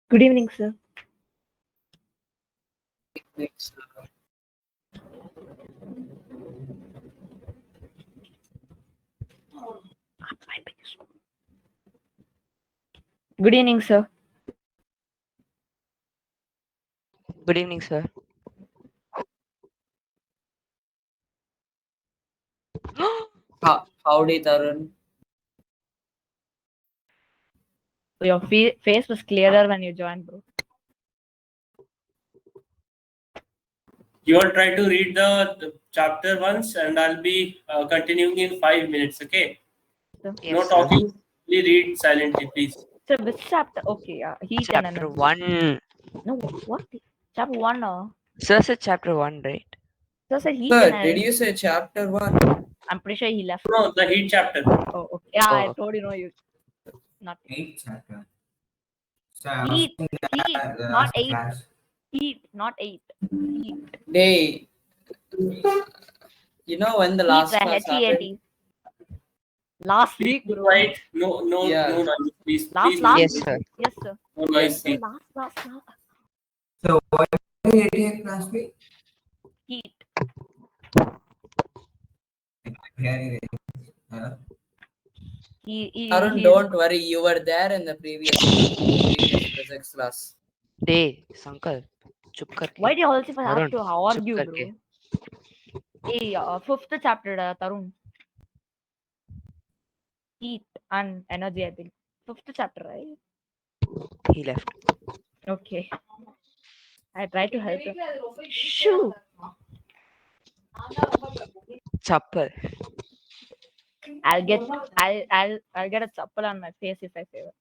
Good evening, sir. Good evening, sir. Good evening, sir. Howdy, Tarun. Your face was clearer when you joined, bro. You all try to read the chapter once, and I'll be continuing in 5 minutes. Okay? Yes, No sir. talking. Please read silently, please. Sir, which chapter? Okay, heat and Chapter energy. 1. No, what? Chapter 1, Sir said chapter 1, right? Sir said heat Sir, and did energy. you say chapter 1? I'm pretty sure he left. No, the heat chapter. Oh, okay. Yeah, I Oh. told you, no, you. Not 8 chapter. heat. Heat, not 8. Heat, not 8. Heat. Day. You know when the Heat, last the class happened? HEAT. Last Please week, be bro. quiet. No, no, Yeah. no noise. Please, Last please. Yes, week. sir. Yes, sir. No noise, Yes, please. Last. So what did you take last week? Heat. Hearing it. Huh? Tarun, don't worry. You were there in the previous physics class. Day, Sankar. Chup karke. Why do you also have Tarun, to argue, chup bro? karke. Hey, 5th chapter, Tarun. Heat and energy, I think. 5th chapter, right? He left. Okay. I try to help him. Shoo! Chappal. I'll get a chappal on my face if I say it.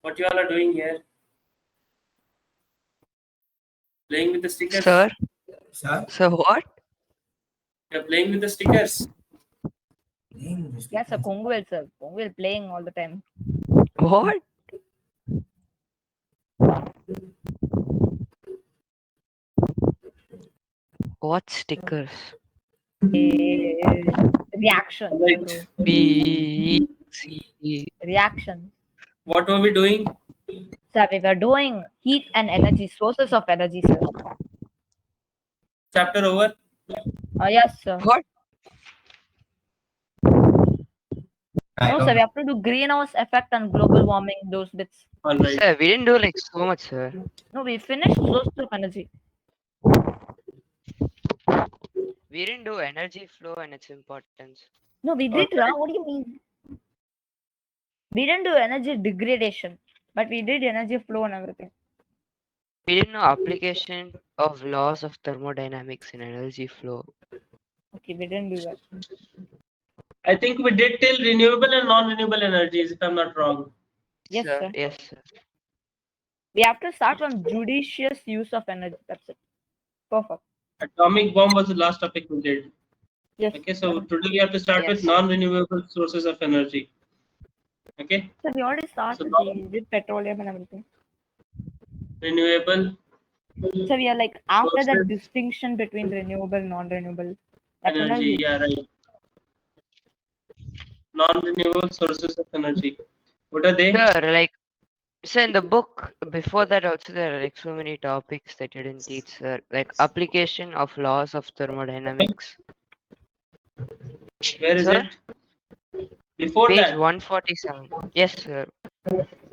What you all are doing here? Playing with the stickers. Sir? Sir? Sir, what? You're playing with the stickers. Yes, sir. Kongwell, sir. Kongwell playing all the time. What? What stickers? Reaction, Right. bro. B. Reaction. What were we doing? Sir, we were doing heat and energy, sources of energy, sir. Chapter over. Yes, sir. What? No, sir, we have to do greenhouse effect and global warming, those bits. All right. Sir, we didn't do like so much, sir. No, we finished sources of energy. We didn't do energy flow and its importance. No, we did, Okay. What do you mean? We didn't do energy degradation, but we did energy flow and everything. We didn't know application of laws of thermodynamics in energy flow. Okay, we didn't do that. I think we did till renewable and non-renewable energies, if I'm not wrong. Yes, sir. Yes, sir. We have to start from judicious use of energy. That's it. Perfect. Atomic bomb was the last topic we did. Yes. Okay, so today we have to start with Yes. non-renewable sources of energy. Okay, So we already started with petroleum and everything. renewable So we are like after that Sources. distinction between renewable, non-renewable. That's when energy. we- Yeah, right. Non-renewable sources of energy. What are they? Sir, like, sir, in the book before that also there are like so many topics that you didn't teach, sir. Like application of laws of thermodynamics. Where is Sir? it? Before Page that. 147. Yes, sir.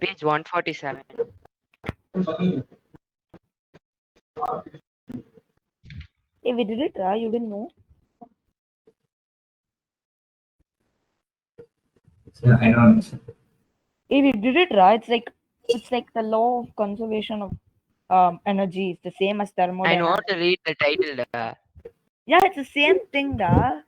Page 147. Hey, we did it, you didn't know? Sir, I don't know. Hey, we did it, right? It's like the law of conservation of energy. It's the same as I know thermodynamics. to read the title. Yeah, it's the same thing, da.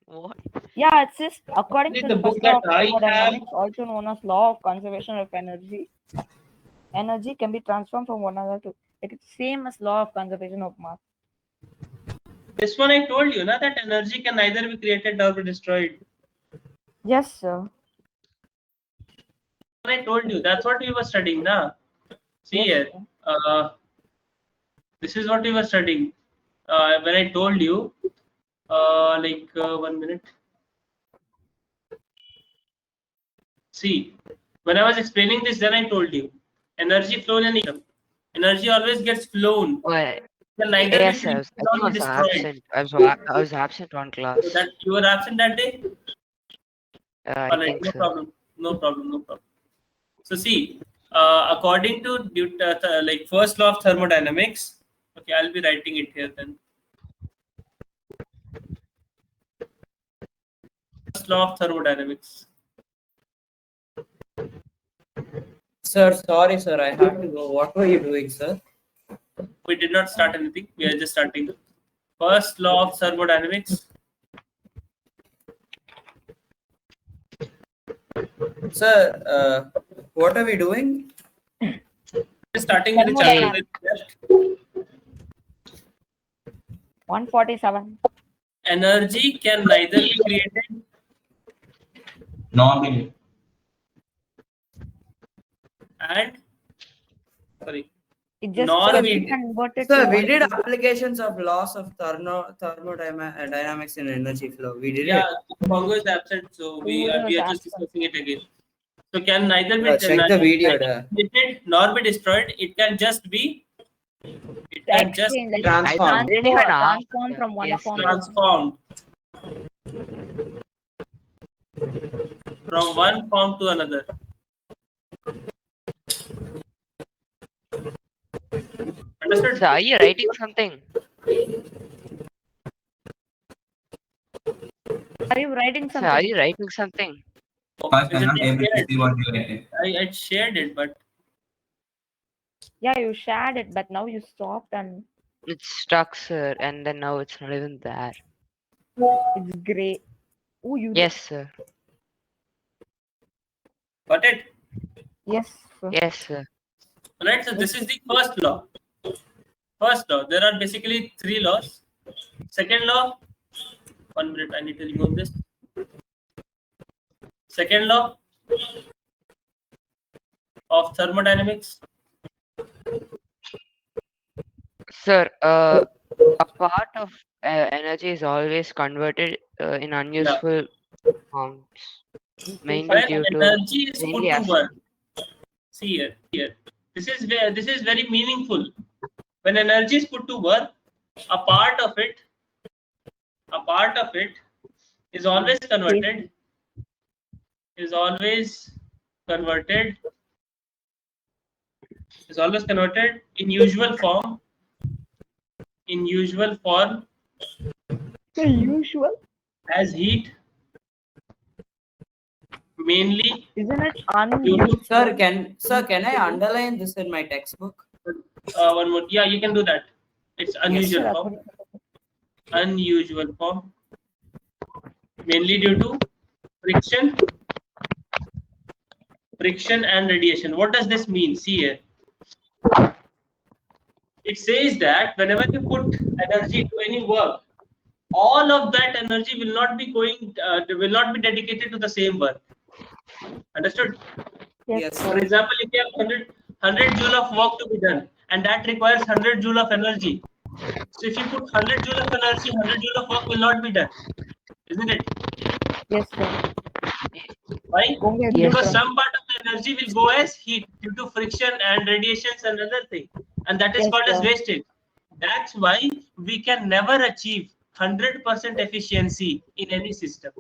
What? Yeah, it says according to The the book first law that of I have. thermodynamics, also known as law of conservation of energy. Energy can be transformed from one another to like it's same as law of conservation of mass. This one I told you, na, that energy can neither be created nor be destroyed. Yes, sir. I told you. That's what we were studying, na. See Yes, here. sir. This is what we were studying. When I told you, 1 minute. See, when I was explaining this, then I told you, energy flow in an energy always gets flown. Well, Can neither yes, be I created think I nor was be destroyed. absent. I was absent on class. So that you were absent that day. I Alright, think no so. problem. No problem. No problem. So see, according to like first law of thermodynamics. Okay, I'll be writing it here then. First law of thermodynamics. Sir, sorry, sir. I have to go. What were you doing, sir? We did not start anything. We are just starting. First law of thermodynamics. Sir, what are we doing? Starting with the chapter. Thermodynamics. 147. Energy can neither be created Non-renewable. and sorry, It just nor flipped we and converted Sir, to we did 147. applications of laws of thermodynamics in energy flow. We did yeah, it. Congo is absent, so we Congo are is just absent. discussing it again. So can neither be Check the video there. created nor be destroyed. It can just be Exchange, like Transform. didn't even ask. transform from one Yes, form to transformed from one form to another. Understood? So are you writing something? Are you writing So are something? you writing something? First, I'm not Is it able to shared? see what you written. I shared it, but Yeah, you shared it, but now you stopped and It's stuck, sir, and then now it's not even there. it's gray. Oh, you Yes, sir. got it. Yes, sir. Yes, sir. Alright, so this is the first law. First law. There are basically three laws. Second law. 1 minute, I need to remove this. Second law of thermodynamics. Sir, a part of energy is always converted in unuseful forms, mainly When due to energy is put mainly to as work. See here. This is very meaningful. When energy is put to work, a part of it is always converted in usual form The usual. as heat, mainly Isn't it due unusual? to Sir, can I underline this in my textbook? one more. Yeah, you can do that. It's unusual Sir, form. Unusual form, mainly due to friction and radiation. What does this mean? See here. It says that whenever you put energy to any work, all of that energy will not be dedicated to the same work. Understood? Yes, For sir. example, if you have 100 joule of work to be done, and that requires 100 joule of energy. So if you put 100 joule of energy, 100 joule of work will not be done, isn't it? Yes, sir. Why? Only Yes, Because sir. some part of the energy will go as heat due to friction and radiations and other thing, and that is Yes, called as sir. wastage. That's why we can never achieve 100% efficiency in any system.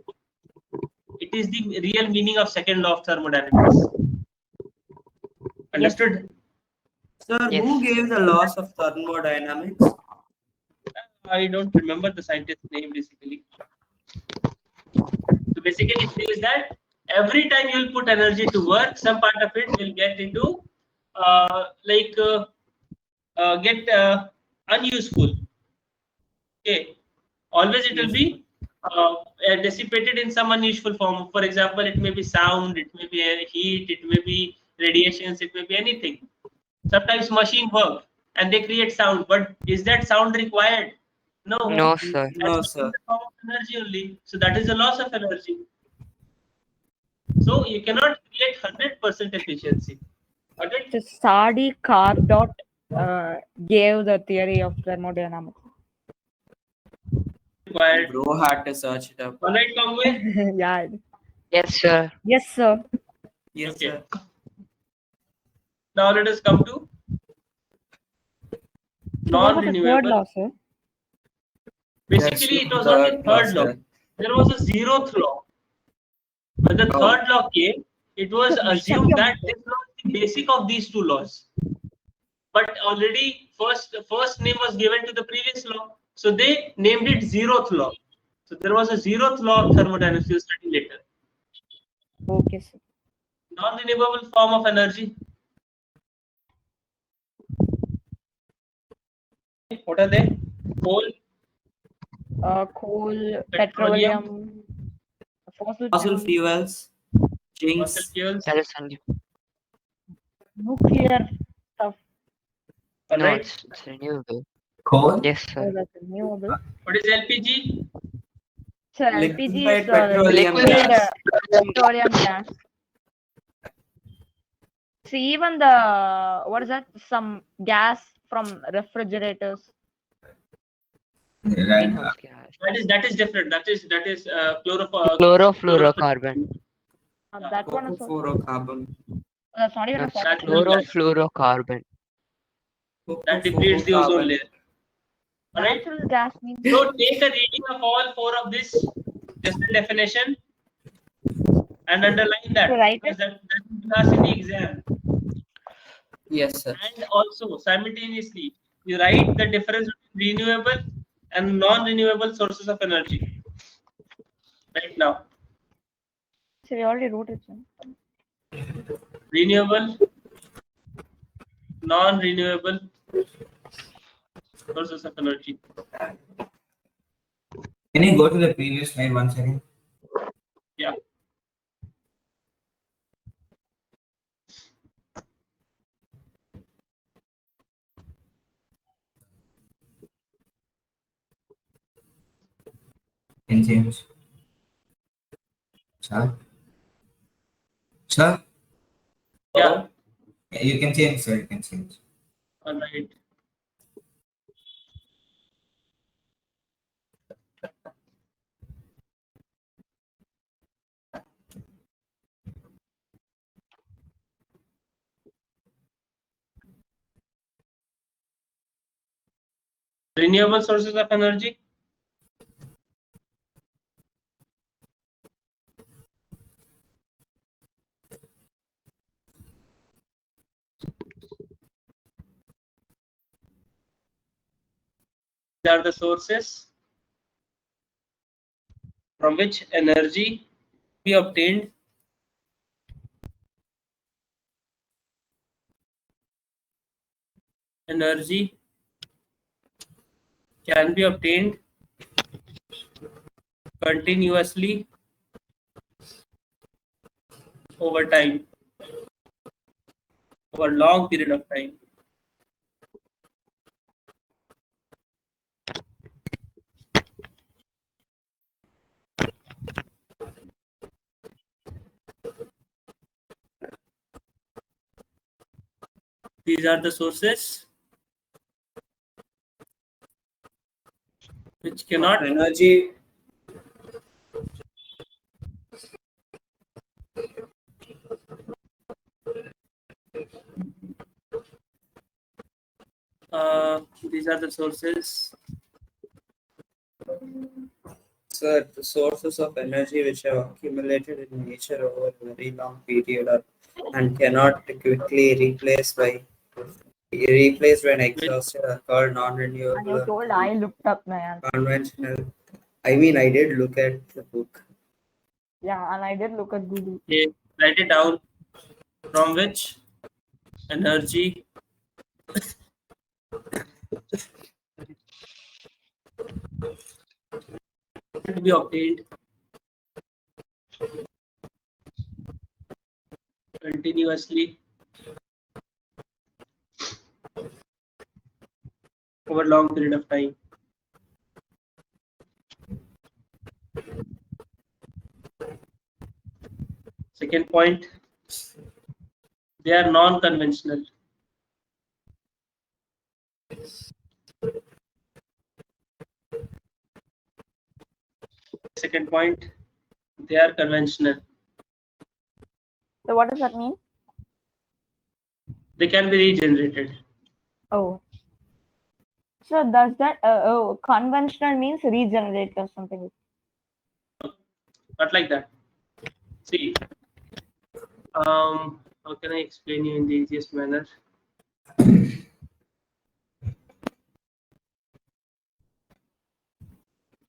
It is the real meaning of second law of thermodynamics. Understood? Sir, Yes. who gave the laws of thermodynamics? I don't remember the scientist's name basically. So basically it says that every time you'll put energy to work, some part of it will get into get unuseful. Okay, always it will be dissipated in some unuseful form. For example, it may be sound, it may be heat, it may be radiations, it may be anything. Sometimes machine work and they create sound, but is that sound required? No. No, sir. No, That's in sir. the form of energy only. So that is a loss of energy. So you cannot create 100% efficiency. Okay? So Sadi Carnot gave the theory of thermodynamics. Required. Bro had to search it up. All right, Kongwei? Yeah. Yes, sir. Yes, sir. Yes, Okay. sir. Now let us come to So what was the third non-renewable. law, sir? Basically, it was not the third law. sir. There was a zeroth law. When the Oh. third law came, it was Sir, assumed shut that your this was the basic of these two laws. But already first name was given to the previous law, so they named it zeroth law. So there was a zeroth law of thermodynamics. You'll study later. Okay, sir. Non-renewable form of energy. What are they? Coal, Coal, Petroleum. petroleum, fossil Fossil fuels, fuels, fossil jinx, fuels. That is only. nuclear stuff. All No, right. it's renewable. Coal? Yes, Oh, sir. that's renewable. What is LPG? So LPG is liquefied petroleum liquid gas. petroleum gas. See, even the what is that? Some gas from refrigerators. Right. Greenhouse gas. That is different. That is Chlorofluorocarbon. That one is also. Chlorofluorocarbon. That's not even a That's fossil natural fuel. gas. chlorofluorocarbon. That depletes the ozone Chlorofluorocarbon. layer. All right. Natural gas means. So take a reading of all four of this, just the definition, and underline that Right. because that will ask in the exam. Yes, sir. And also simultaneously, you write the difference between renewable and non-renewable sources of energy. Right now, So we already wrote it. Sir. renewable, non-renewable sources of energy. Can you go to the previous slide once again? Yeah. Can change. Sir? Sir? Yeah. You can change, sir. You can change. All right. Renewable sources of energy. These are the sources from which energy be obtained. Energy can be obtained continuously over time, over a long period of time. These are the sources which cannot energy. these are the sources. Sir, the sources of energy which have accumulated in nature over a very long period and cannot quickly replaced when exhausted are called And you non-renewable told I looked up my answer. conventional. I mean, I did look at the book. Yeah, and I did look at Google. Okay, write it down. From which energy can be obtained continuously over a long period of time. Second point, they are non-conventional. Second point, they are conventional. So what does that mean? They can be regenerated. Oh. So does that conventional means regenerate or something? Not like that. See, how can I explain you in the easiest manner?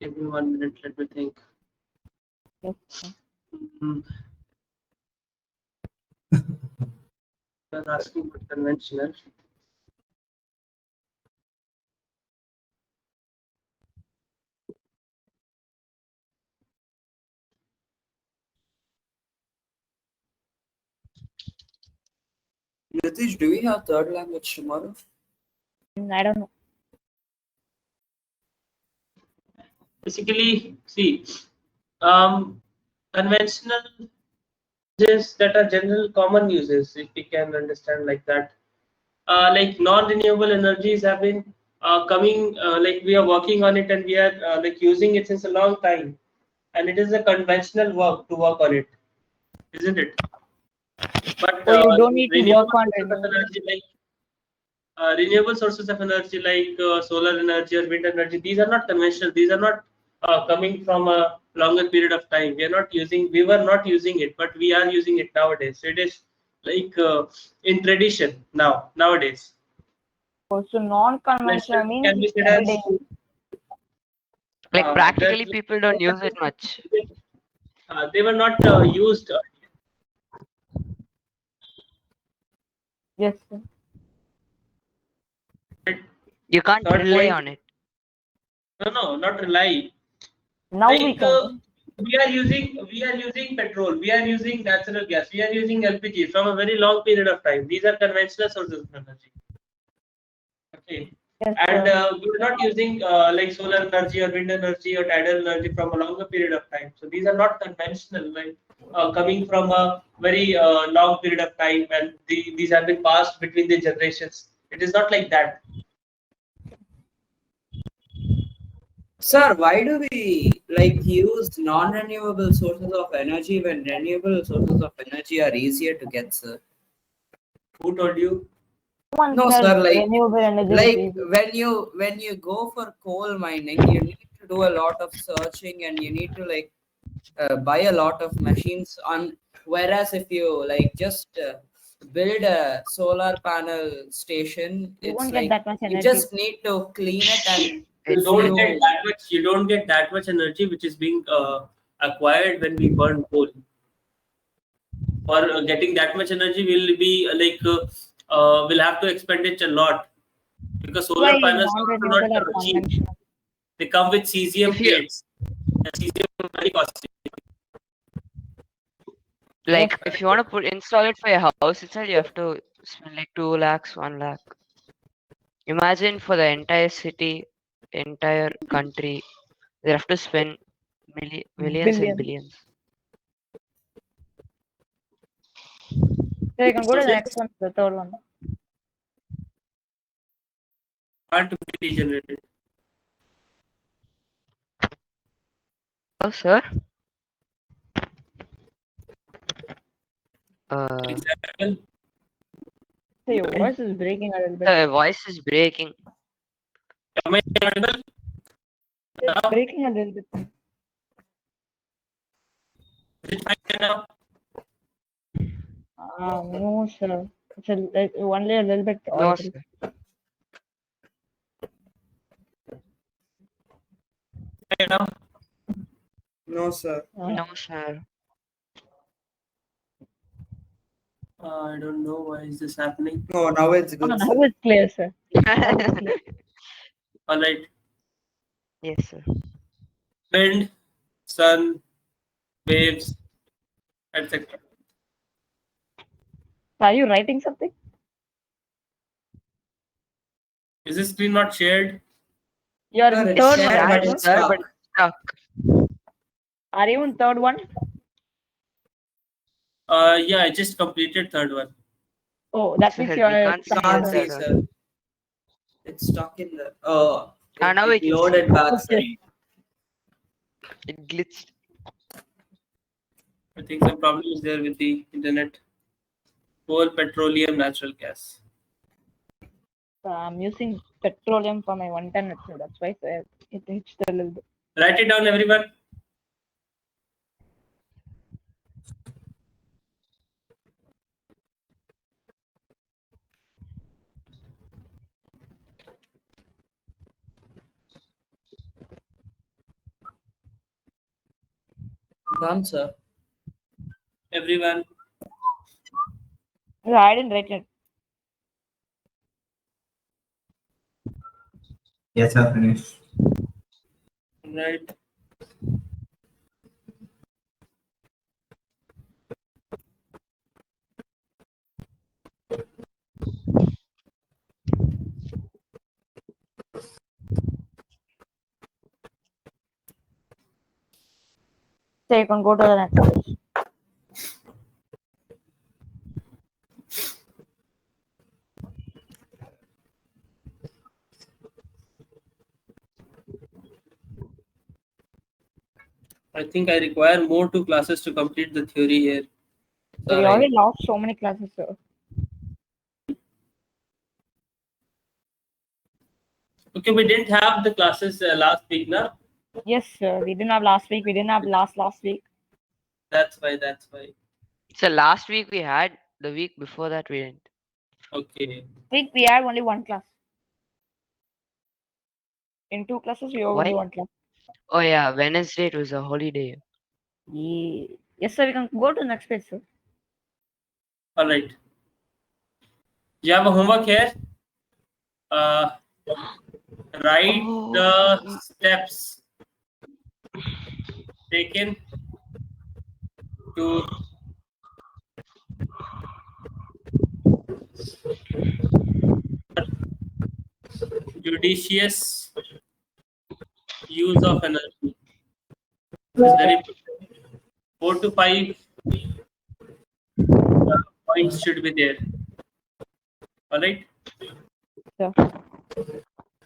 Give me 1 minute, let me think. Yes. Mm. You're asking about conventional. Nitish, do we have third language tomorrow? I don't know. Basically, see, conventional uses that are general common uses, if we can understand like that. Like non-renewable energies have been coming, like we are working on it and we are like using it since a long time, and it is a conventional work to work on it, isn't it? But Oh, you don't need to work renewable on sources of renewable. energy like renewable sources of energy like solar energy or wind energy, these are not conventional. These are not coming from a longer period of time. We were not using it, but we are using it nowadays. So it is like in tradition nowadays. Oh, so non-conventional Conventional means can be said as everyday use. Like practically that people don't use it much. they were not used. Yes. Sir. You can't Third rely point, on it. no, not rely. Now we Like can. we are using petrol, we are using natural gas, we are using LPG from a very long period of time. These are conventional sources of energy. Okay, Yes, And sir. we're not using like solar energy or wind energy or tidal energy from a longer period of time. So these are not conventional, right? Coming from a very long period of time, and these have been passed between the generations. It is not like that. Sir, why do we like use non-renewable sources of energy when renewable sources of energy are easier to get, sir? Who told you? Someone No, said sir. renewable energy is Like easy. when you go for coal mining, you need to do a lot of searching and you need to like buy a lot of machines on. Whereas if you like just build a solar panel station, You it's won't get like that much you energy. just need to clean it and You if It's don't get you that much. You don't get that much energy which is being acquired when we burn coal. For getting that much energy, will be we'll have to expend a lot, because That's why solar panels are also not non-renewable are cheap. conventional. They come with cesium if you plates. And cesium is very costly. Yes, like if you want to install it for your house itself, you have to spend like 2 lakhs, 1 lakh. Imagine for the entire city, entire country, they have to spend millions and billion. billions. So you can go to the Resources next one, the third one. are to be regenerated. Oh, sir. For example, So your voice is breaking a little bit. The voice is breaking. am I audible It's now? breaking a little bit. Is it fine now? No, sir. It's only a little bit No, audible. sir. Fine now? no, sir. No, sir. I don't know why is this happening. No, now it's Oh, good, now sir. it's clear, sir. Now it's clear. All right. Yes, sir. Wind, sun, waves, etc. Are you writing something? Is this screen not shared? You're Sir, in it's third one, shared, right, but Shared, sir? it's sir, but stuck. it's stuck. Are you in third one? Yeah, I just completed third one. Oh, that means Sir, we you're can't stuck see in the Can't third. see, third sir. one. It's stuck in the. Oh, Now we it can loaded see. back, sir. Okay. It glitched. I think some problem is there with the internet. Coal, petroleum, natural gas. I'm using petroleum for my 110 itself. That's why sir, it hits a little bit. Write it down, everyone. Done, sir. Everyone. Yeah, I didn't write it. Yes, sir, finished. Right. So you can go to the next page. I think I require more 2 classes to complete the theory here. So we Sir, already lost so many classes, sir. Okay, we didn't have the classes last week, now. Yes, sir. We didn't have last week. We didn't have last week. That's why. That's why. So last week we had, the week before that we didn't. Okay. Week we had only one class. In 2 classes, we have only Why? one class. Oh yeah, Wednesday it was a holiday. Yeah. Yes, sir. We can go to the next page, sir. All right. You have a homework here. Write Oh, the steps taken to judicious use of energy. This is very important. 4 to 5 points should be there. All right. Yeah.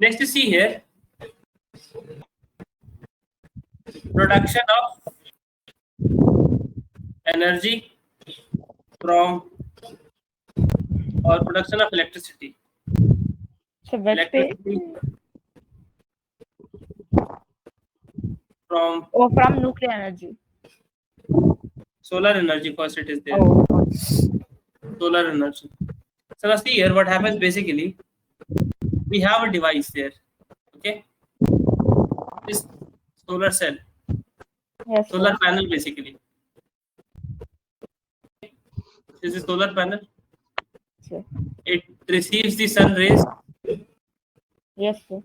Next, you see here production of energy from or production of electricity. So which page? Electricity from Oh, from nuclear energy. solar energy. First, it is there. Oh, Solar energy. So now see here what happens basically. We have a device there. Okay. This solar cell, yes, solar sir. panel basically. This is solar panel. Sir. It receives the sun rays. Yes, sir.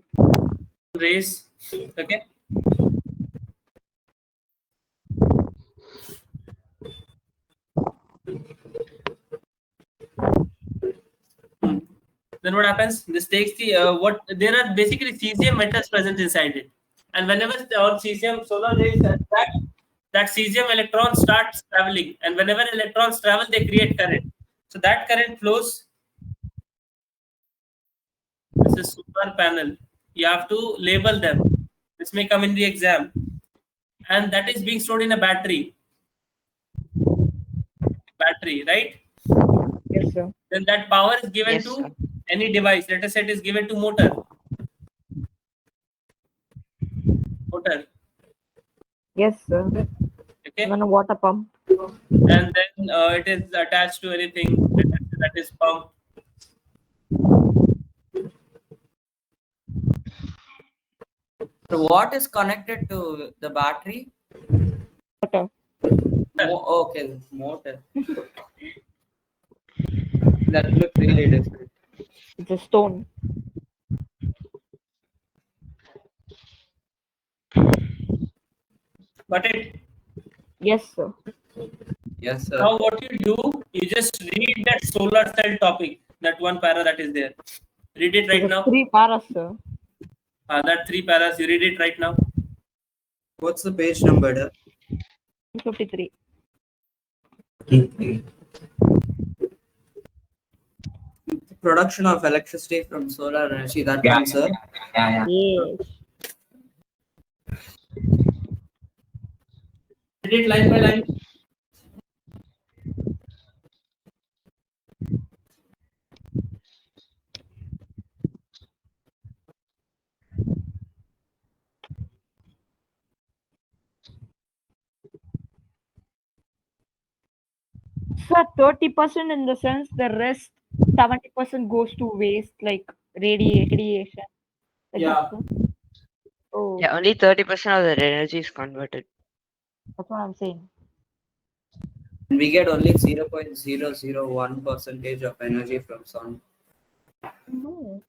Okay. Then what happens? This takes the what there are basically cesium metals present inside it, and whenever on cesium solar rays attract, that cesium electron starts traveling, and whenever electrons travel, they create current. So that current flows. This is solar panel. You have to label them. This may come in the exam, and that is being stored in a battery. Battery, right? Yes, sir. Then that power is given Yes, to sir. any device. Let us say it is given to motor. Motor. Yes, sir. Okay. Even a water pump. And then it is attached to anything that is pumped. So what is connected to the battery? Water. Okay, motor. That looks really different. It's a stone. But it Yes, sir. Yes, sir. now what you do, you just read that solar cell topic, that one para that is there. Read it right There's now. 3 paras, sir. That 3 paras, you read it right now. What's the page number? 53. Production of electricity from solar energy. That one, sir. Yes. Read it line by line. Sir, 30% in the sense the rest 70% goes to waste, like radiation. Like Yeah. that, sir? Oh, Yeah, only 30% of the energy is converted. that's what I'm saying. We get only 0.001 percentage of energy from sun. No.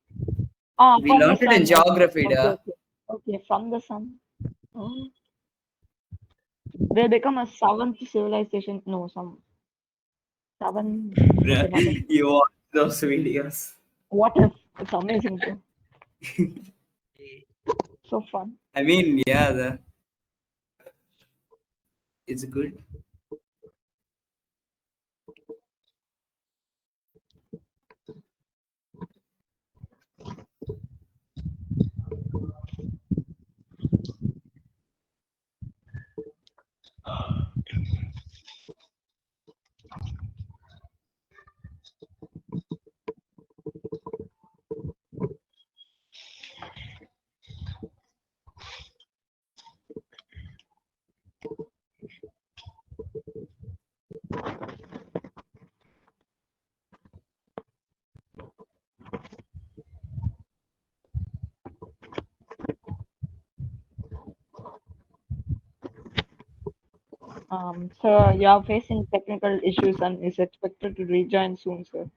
Ah, We from the learned it in sun. geography, Okay, da. okay, from the sun. Oh. They become a 7th civilization. No, some 7. Okay, nothing. You watch those videos. What if? It's amazing, bro. So fun. I mean, yeah, it's good. So you are facing technical issues and is expected to rejoin soon, sir.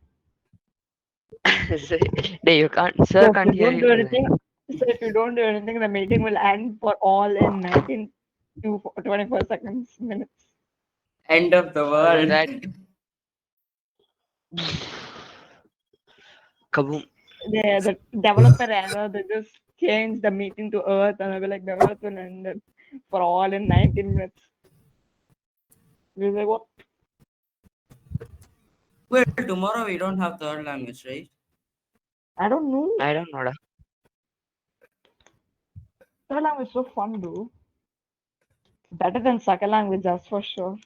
No, you can't. So Sir if can't you hear don't you. do anything, so if you don't do anything, the meeting will end for all in 19 to 24 seconds, minutes. End of the Other world. that, kaboom. the developer error, they just changed the meeting to Earth, and I will like development ended for all in 19 minutes. We were like, what? Well, tomorrow we don't have third language, right? I don't know. I don't know. Third language is so fun, though. Better than second language, that's for sure.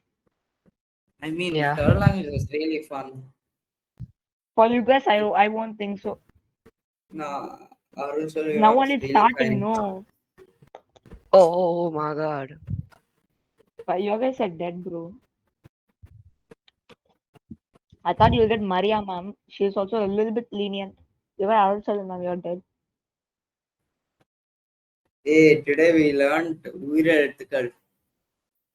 I mean, Yeah. third language is really fun. For you guys, I won't think so. Nah, Arunachal, Now was only it's really starting, fine. no. Oh my god. But you guys are dead, bro. I thought you'll get Maria, ma'am. She's also a little bit lenient. You were outside, ma'am. You're dead. Hey, today we learned Uirelittukal.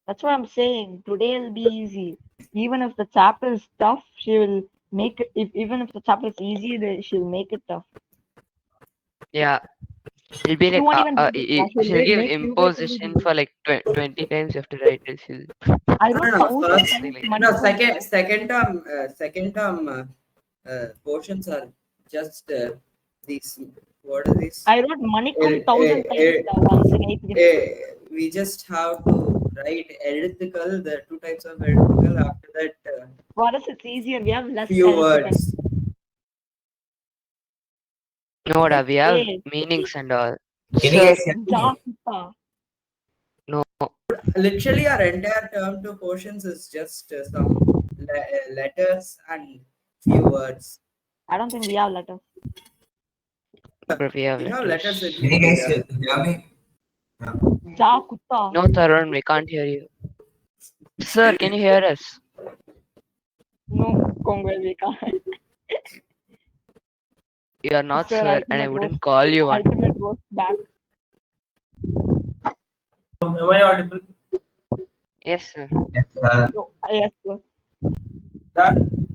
That's what I'm saying. Today will be easy. Even if the chapter is tough, she will make it. Even if the chapter is easy, she'll make it tough. Yeah. It'll be She like won't even give it. She'll she'll give make you guys only imposition do it. for like 20 times you have to write it. I No, wrote no, thousands first, times like money. no, second term portions are just these. What are these? I wrote Manikum 1,000 times once in 8th grade. We just have to write elliptical, the two types of elliptical. After that, For us, it's easier. We have less few elliptical. words. no, we have Hey, meanings and all. Can you Sir, guys hear me? Jakuta. no. Literally, our entire term to portions is just some letters and few words. I don't think we have letters. But we have We have letters. letters in Can you guys India. hear me? Yeah. Jakuta. No, Tarun, we can't hear you. Sir, can you hear us? No, Congo, we can't. You are not Sir, sir, and I ultimate wouldn't roast. call you one. Ultimate roast back. Am I audible? Yes, sir. Yes, No, yes, sir. Done.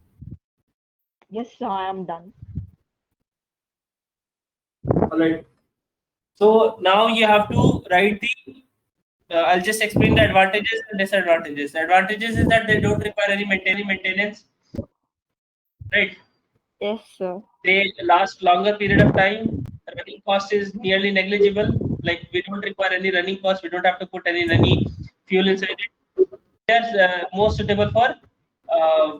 Yes, sir, I am done. All right. So now you have to write the. I'll just explain the advantages and disadvantages. The advantages is that they don't require any maintenance, right? Yes, sir. They last longer period of time. Running cost is nearly negligible. Like we don't require any running cost. We don't have to put any fuel inside it. They are more suitable for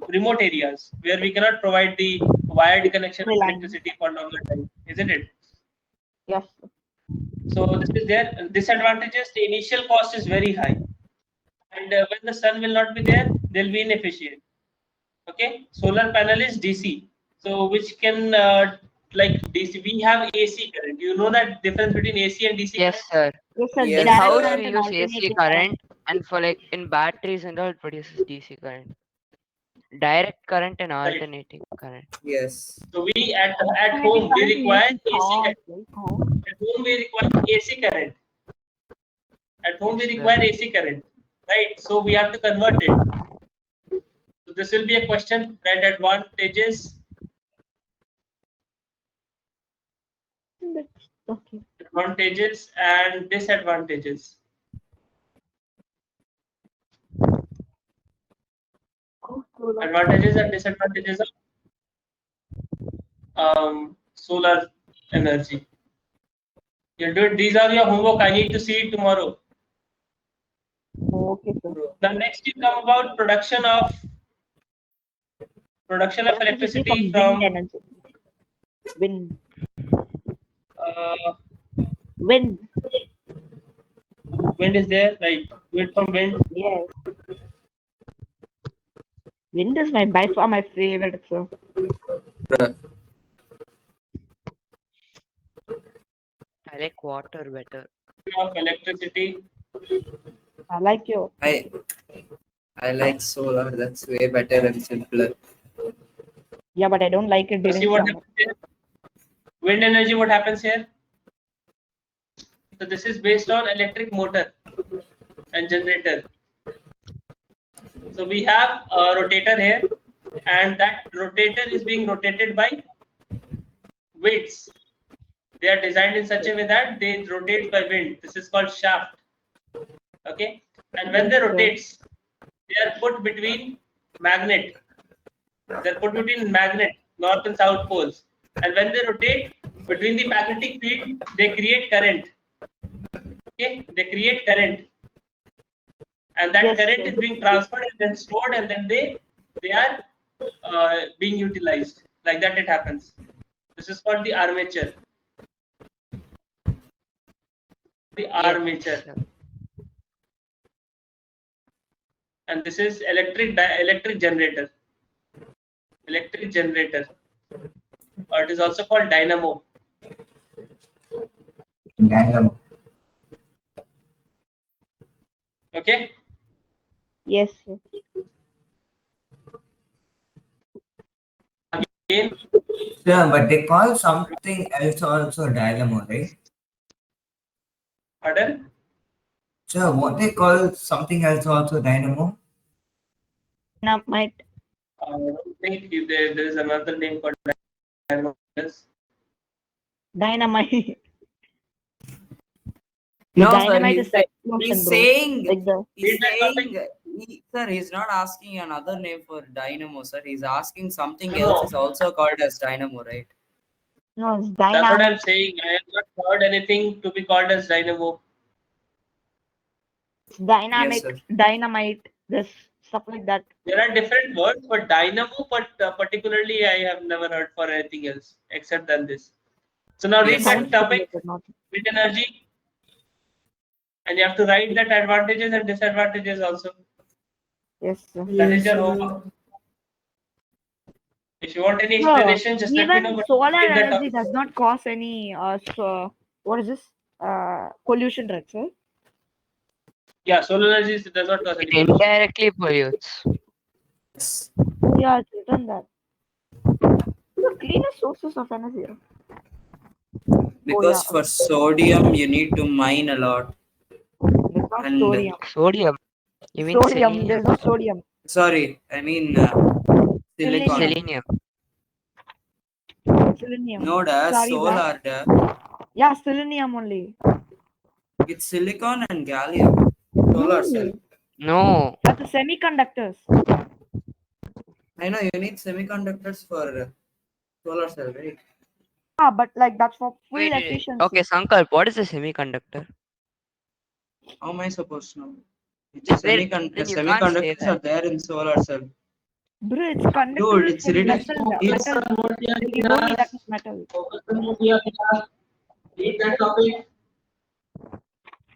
remote areas where we cannot provide the wired connection of Freelance. electricity for longer time, isn't it? Yes, sir. So this is their disadvantages. The initial cost is very high, and when the sun will not be there, they'll be inefficient. Okay, solar panel is DC, so which can like DC. We have AC current. You know that difference between AC and DC Yes, current, sir. Yes, sir. Yes, In Direct house sir. current we and use AC alternating current, and for like in batteries and all it produces DC current. Direct current and right? alternating current. Yes. So we at Alternating home we current we use require in AC cars, current. like, oh. At home we require AC current. At home Yes, we sir. require AC current, right? So we have to convert it. So this will be a question, right? Advantages, Okay. advantages and disadvantages. Oh, solar. Advantages and disadvantages of solar energy. You do it. These are your homework. I need to see it tomorrow. Okay, sir. The next you come about production of Electricity electricity from wind from energy. Wind. uh, Wind. wind is there, right? Wind from wind. Yes. Wind is by far my favorite, sir. I like water better. Of electricity. I like your. I like solar. That's way better and simpler. Yeah, but I don't like it So during see what summer. happens here? Wind energy, what happens here? So this is based on electric motor and generator. So we have a rotator here, and that rotator is being rotated by weights. They are designed in such a way that they rotate by wind. This is called shaft. Okay, and when they rotates, they are put between magnet. They are put between magnet, north and south poles. and when they rotate between the magnetic field, they create current. Okay, they create current, and that Yes, current sir. is being transferred and then stored, and then they are being utilized. Like that, it happens. This is called the armature. The armature. sir. And this is electric generator. Electric generator, or it is also called dynamo. Dynamo. Okay. Yes, sir. Again, Sir, but they call something else also dynamo, right? pardon. Sir, what they call something else also dynamo? Dynamite. I don't think there is another name called dynamo. Yes. Dynamite. No, sir, Dynamite is explosion, he's bro. saying, Like the he's Read that topic. saying, sir, he's not asking another name for dynamo, sir. He's asking something No. else is also called as dynamo, right? no, it's That's what dynamic. I'm saying. I have not heard anything to be called as dynamo. It's dynamic. Yes, Dynamite. This stuff like that. There are different words for dynamo, but particularly I have never heard for anything else except than this. So now read Yes, that sir. topic, Not. wind energy, and you have to write that advantages and disadvantages also. Yes, sir. That is your homework. If you want any explanation, just let me know. Even But solar read that energy topic. does not cause any what is this? Pollution, right, sir? Yeah, solar energy does not cause any It pollution. indirectly pollutes. Yes. Yeah, it's written that. The cleanest sources of energy. Because yeah. for sodium, you need to mine a lot. There's not And sodium. Sodium. You mean Sodium. selenium? There's no sodium. sorry, I mean Selenium. silicon. Selenium. Selenium. No, da, Sorry, solar, da. Yeah, selenium only. It's silicon and gallium. Solar cell. No. That's the semiconductors. I know you need semiconductors for solar cell, right? Ah, but like that's for full Wait. efficiency. Okay, Sankalp, what is a semiconductor? How am I supposed to know? It's a Then you can't say semiconductors that. are there in solar cell. Bro, it's conductive Dude, it's for written. metal. It's, You don't need that much metal. Read that topic.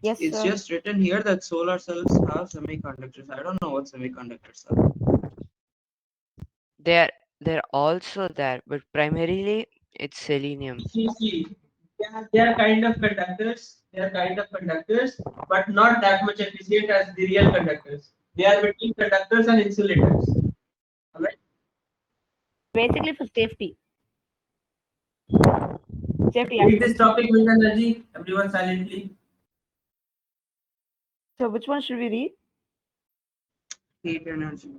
Yes, it's sir. just written here that solar cells have semiconductors. I don't know what semiconductors are. They're also there, but primarily it's selenium. See, they are kind of conductors. They are kind of conductors, but not that much efficient as the real conductors. They are between conductors and insulators. Alright. Basically for safety. Safety Read this aspect. topic, wind energy. Everyone silently. So which one should we read? Heat energy.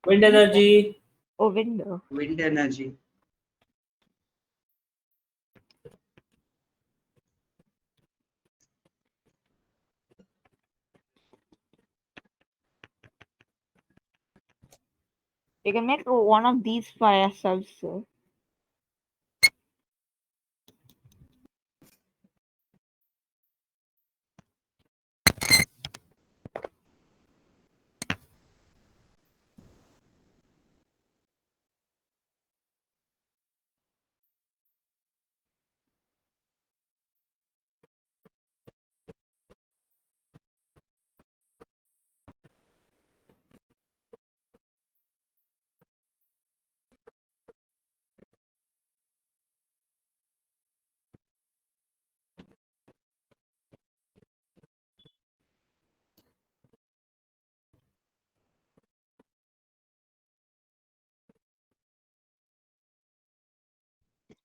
Wind energy. Oh, window. Wind energy. We can make one of these for ourselves, sir.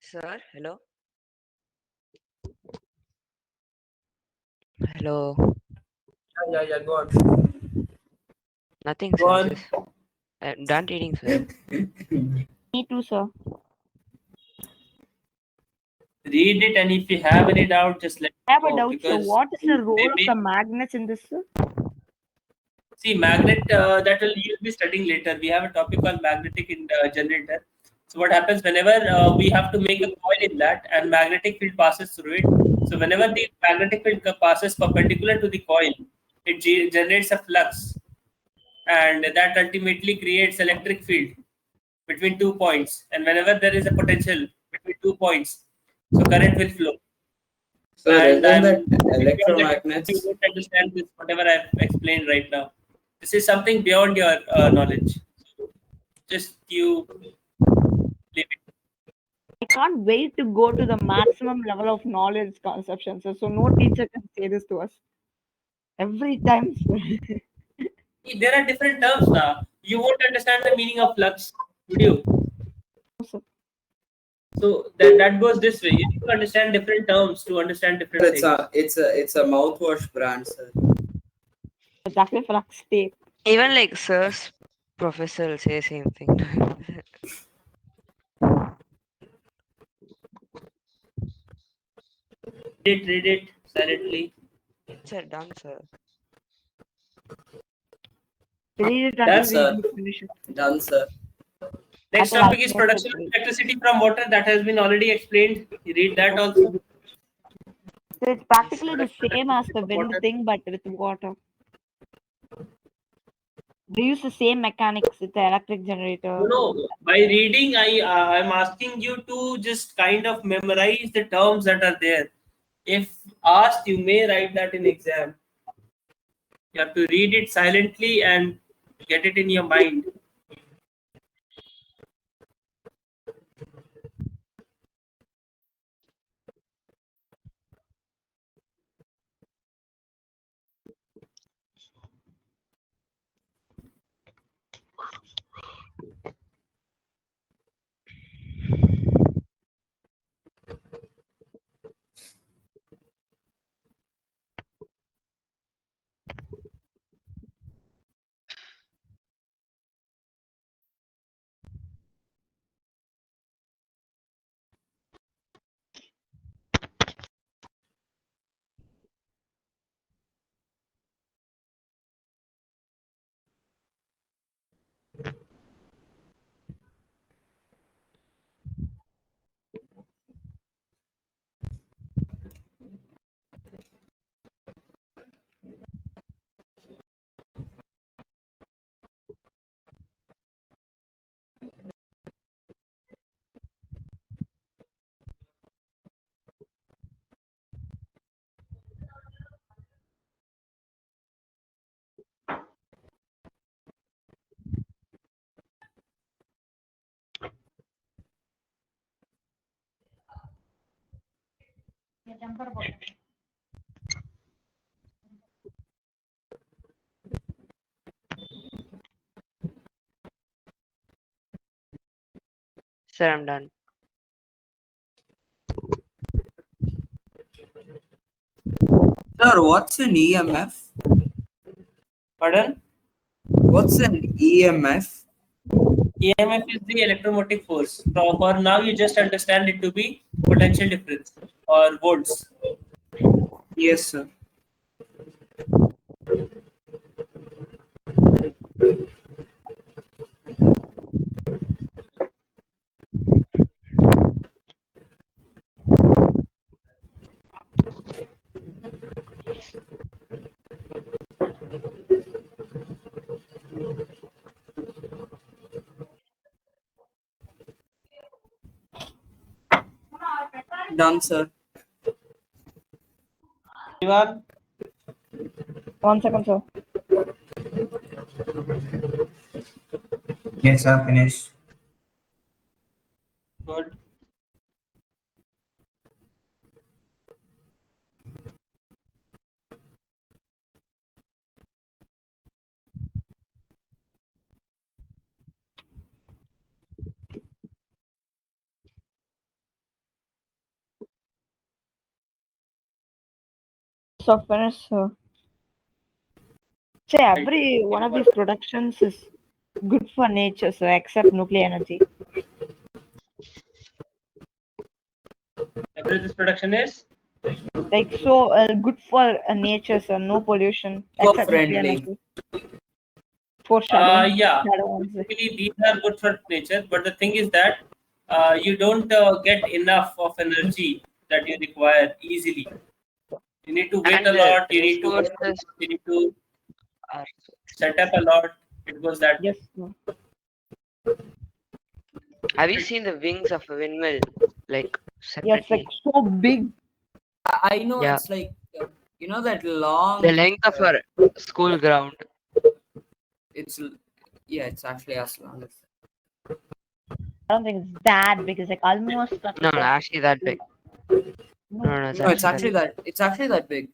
Sir, hello? Hello. Yeah, go on. Nothing, Go sir. on. Just I'm done reading, sir. Me too, sir. Read it, and if you have any doubt, just let I have me a know. doubt, sir. Because What is the role of maybe the magnets in this, sir? see magnet that will you'll be studying later. We have a topic called magnetic in generator. So what happens whenever we have to make a coil in that and magnetic field passes through it. So whenever the magnetic field passes perpendicular to the coil, it generates a flux, and that ultimately creates electric field between 2 points. And whenever there is a potential between 2 points, so current will flow. So And isn't that I'm pretty sure that electromagnets? you won't understand this, whatever I've explained right now. This is something beyond your knowledge. So just you leave it. I can't wait to go to the maximum level of knowledge conception. So no teacher can say this to us. Every time. See, there are different terms now. You won't understand the meaning of flux, would you? So that goes this way. You need to understand different terms to understand different It's things. a mouthwash brand, sir. Exactly, flux tape. Even like sir's professor will say same thing to him. Read it silently. Sir, done, sir. Read it Done, until sir. we finish it. Done, sir. Next I thought topic is I production of electricity from water. That has been already explained. You read that also. So it's practically the same as the wind thing, but with water. They use the same mechanics with the electric generator. No. By reading, I'm asking you to just kind of memorize the terms that are there. If asked, you may write that in exam. You have to read it silently and get it in your mind. Sir, I'm done. Sir, what's an EMF? Pardon? What's an EMF? EMF is the electromotive force. So for now, you just understand it to be potential difference or volts. Yes, sir. Done, sir. Ivan, 1 second, sir. Yes, sir, finished. good. So finished, sir. Say every one of these productions is good for nature, sir, except nuclear energy. Every this production is Like so good for nature, sir. No pollution except nuclear Eco-friendly. energy. Foreshadowing. yeah. Shadow ones. Basically, these are good for nature, but the thing is that you don't get enough of energy that you require easily. You need to wait And a the lot. You need to resources are set up a lot. It goes that Yes, way. sir. Have you seen the wings of a windmill, like Yes, like separately? so big. I know Yeah. it's like you know that long. The length of our school ground. It's it's actually as long as. I don't think it's that big. It's like almost. No, actually that big. No, it's No, it's actually that actually it's actually that big.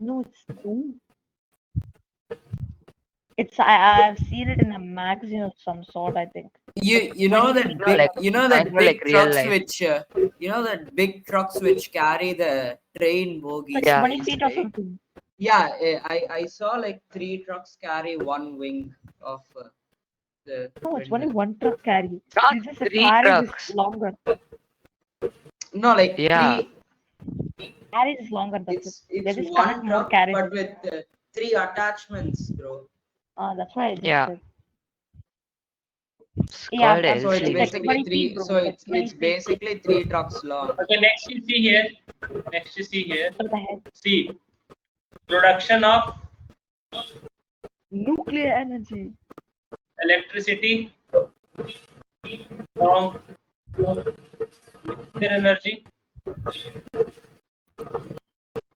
No, it's too. I've seen it in a magazine of some sort. I think. You know that No, big like, you know I that feel big like real trucks life. which you know that big trucks which carry the train bogies. Like Yeah. 20 feet or right? something. Yeah, I saw like 3 trucks carry one wing of the. No, it's windmill. only one truck carry. Not It's just a 3 carriage is trucks. longer. No, like Yeah. Carriage is longer. That's it. They it's just one connect more truck carriage. but with 3 attachments, bro. That's why I just Yeah. said. It's Yeah, called I'm So it's saying LCV. like basically 20 feet, 3. bro. So Like it's 20 feet. basically 3 trucks long. Okay, next you see here. Next you see here. What the heck? See, production of Nuclear energy. electricity from nuclear energy.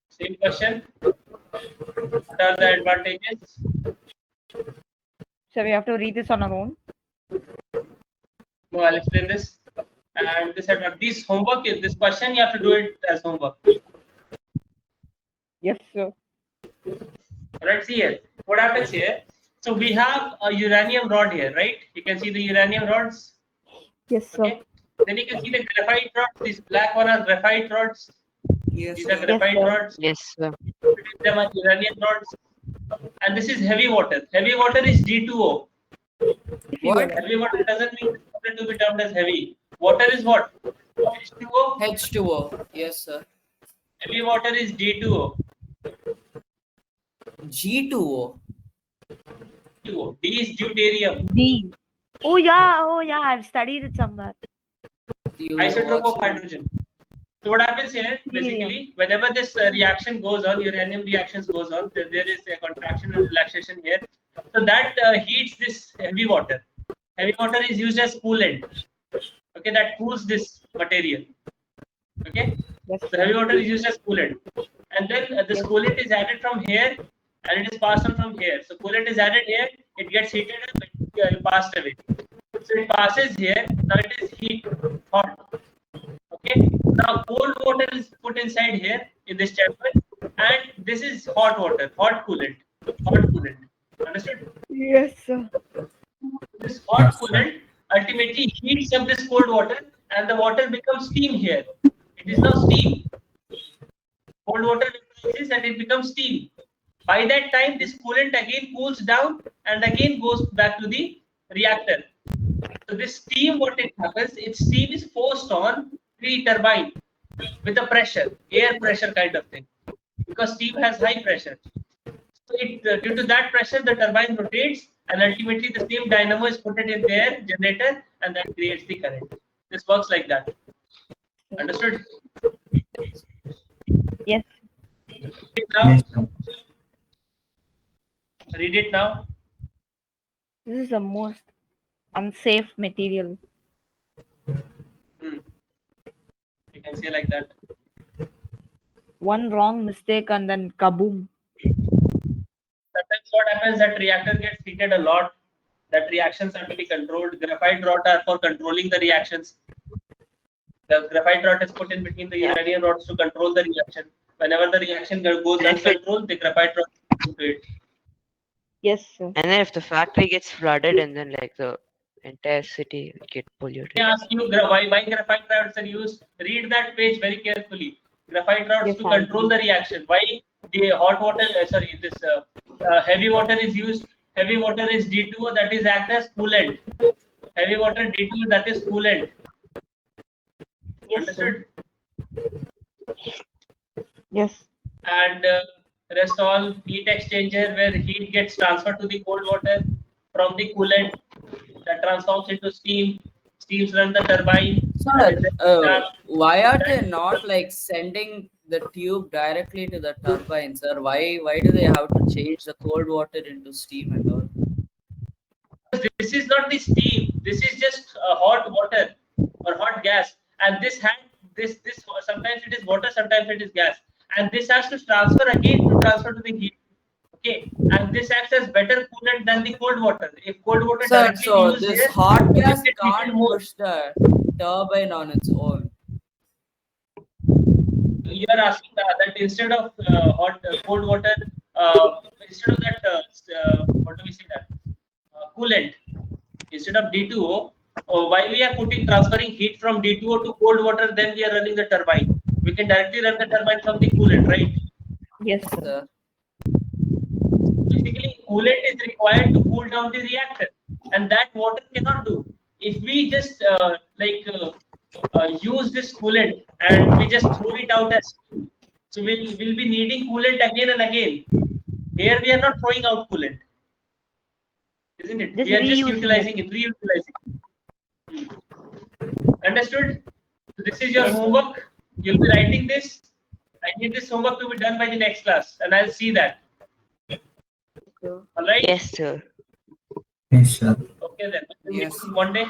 Same question. What are the advantages? So we have to read this on our own. No, I'll explain this. And this homework is this question. You have to do it as homework. Yes, sir. Right, see here. What happens here? So we have a uranium rod here, right? You can see the uranium rods. Yes, sir. Okay. Then you can see the graphite rods. These black one are graphite rods. Yes, These are sir. graphite sir. rods. Yes, sir. Between them are uranium rods. And this is heavy water. Heavy water is G2O. What? Heavy water doesn't mean water to be termed as heavy. Water is what? H2O. H2O. Yes, sir. Heavy water is G2O. G2O. D is deuterium. D. Oh yeah. I've studied it somewhere. Isotope of hydrogen. So what happens here, basically, whenever this reaction goes on, uranium reactions goes on, there is a contraction and relaxation here. So that heats this heavy water. Heavy water is used as coolant. Okay, that cools this material. Okay, Yes, so heavy water is used as coolant, and then this coolant is added from here, and it is passed on from here. So coolant is added here, it gets heated up, it passed away. So it passes here. Now it is hot. Okay. Now cold water is put inside here in this chamber, and this is hot water, hot coolant. Understood? Yes, sir. This hot coolant ultimately heats up this cold water, and the water becomes steam here. It is now steam. Cold water rises and it becomes steam. By that time, this coolant again cools down and again goes back to the reactor. So this steam, what it happens, its steam is forced on the turbine with a pressure, air pressure kind of thing, because steam has high pressure. So due to that pressure, the turbine rotates, and ultimately the same dynamo is put in their generator, and that creates the current. This works like that. Understood? Yes. Read it now. Read it now. This is the most unsafe material. You can say like that. One wrong mistake and then kaboom. Sometimes what happens, that reactor gets heated a lot. That reactions have to be controlled. Graphite rod are for controlling the reactions. The graphite rod is put in between the uranium rods to control the reaction. Whenever the reaction goes uncontrolled, the graphite rod goes into it. Yes, sir. And then if the factory gets flooded and then like the entire city will get polluted. I ask you why graphite rods are used. Read that page very carefully. Graphite rods Yes, to I control agree. the reaction. Why the hot water? This heavy water is used. Heavy water is D2O, that is act as coolant. Heavy water D2O, that is coolant. Yes, Understood? Yes. And rest all heat exchanger, where heat gets transferred to the cold water from the coolant, that transforms into steam steams run the turbine. Sir, and then why are they not like sending the tube directly to the turbine, sir? Why do they have to change the cold water into steam and all? this is not the steam. This is just hot water or hot gas, and this sometimes it is water, sometimes it is gas, and this has to transfer to the heat. Okay, and this acts as better coolant than the cold water. If cold water Sir, directly so used this here, hot it gas will get heated can't more. push the turbine on its own. You are asking that instead of cold water, instead of that, what do we say that coolant, instead of D2O, while we are transferring heat from D2O to cold water, then we are running the turbine. We can directly run the turbine from the coolant, right? Yes, Yes, sir. sir. Basically, coolant is required to cool down the reactor, and that water cannot do. If we just use this coolant and we just throw it out as steam, so we'll be needing coolant again and again. Here we are not throwing out coolant, isn't it? Just We are just reusing utilizing it, reutilizing it. Understood? So this is your Yes, sir. homework. You'll be writing this. I need this homework to be done by the next class, and I'll see that. All right? Yes, sir. Yes, sir. Okay then. We'll meet Yes. on Monday.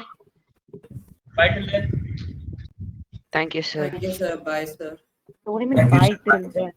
Bye till then. Thank you, sir. Thank you, sir. Bye, sir. So what do you mean Thank you, bye sir. till then?